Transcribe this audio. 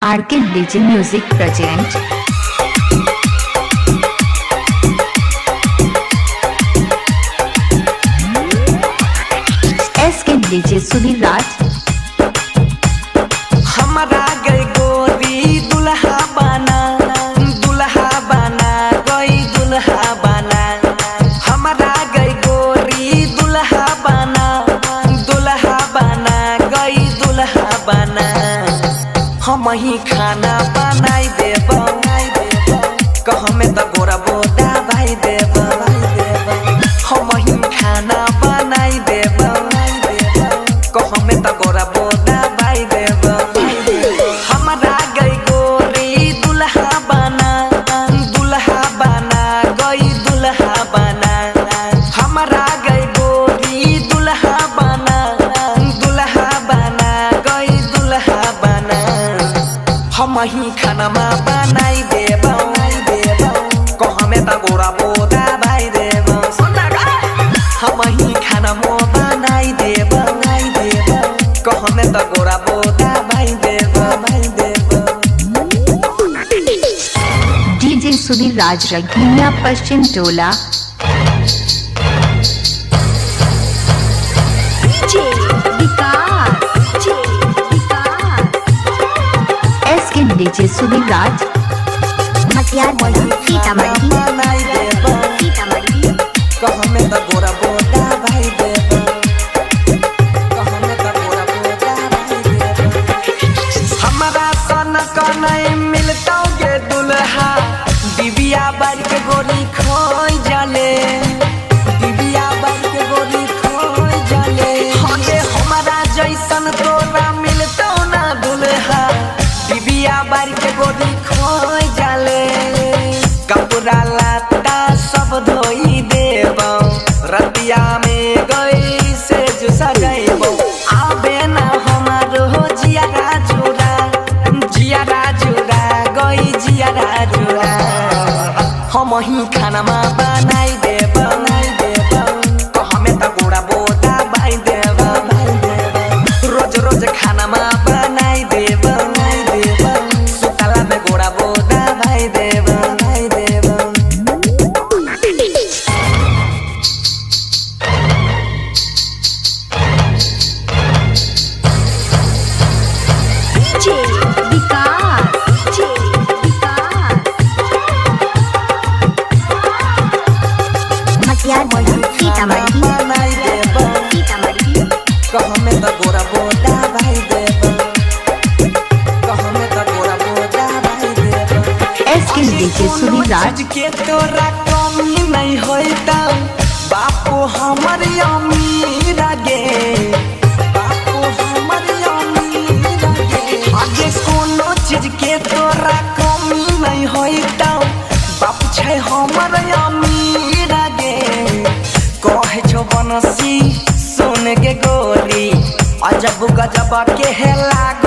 RK DJ music present SK DJ Sudhir Raj. हमारा गई गोरी दुल्हा बना गई दुल्हा बना। हमारा गई गोरी दुल्हा बना गई दुल्हा बना। हम ही खाना बनाई देब कह में तो गोरा बोदा भाई देब। हम ही खाना बनाई देब कह में तो गोरा बोदा भाई देब। हमारा गई गोरी दुल्हा बना गई दुल्हा बना। हमारा गई गोरी दुल्हा बना गई दुल्हा बना। हम ही खाना बनाई देब कह में तो गोरा बोदा भाई देब। हम ही खाना बनाई देब कह में तो गोरा बोदा भाई देब। डीजे सुधीर राज रघुनिया पश्चिम टोला। एसके डीजे सुधीर राज। मटियार सीतामढ़ी कह में तो गोरा बोदा भाई देब कह में तो गोरा बोदा भाई देब। हमारा सन कनई मिलता गे दुल्हा दिबिया बारी के गोरी खोई जाले दिबिया बारी के गोरी खोई जाले। हगे हमारा जैसन तोरा मिलता ना दुल्हा दिबिया बारी के गोरी खोई जाले। कपड़ा लाता सब धोई देब रतिया में गई से जो सजैब। आबे ना हमारो जियारा जुड़ा गई जियारा जुड़ा। हम ही खाना बनाई देब कह में तो गोरा बोदा भाई देब। रोज रोज खाना बनाई देब सुतला में गोरा बोदा भाई देब। कह में तो गोरा बोदा भाई देब कह में तो गोरा बोदा भाई देब। एसके डीजे सुधीर राज। के तोरा कमी नहीं होता बापू हमर अमीर गे बापू हमर अमीर गे। आगे कोनो चीज के तोरा कमी नहीं होता बापू छै हमर अमीर गे। कहे छो बनसी सुन के गोरी अजब गजब के है लाग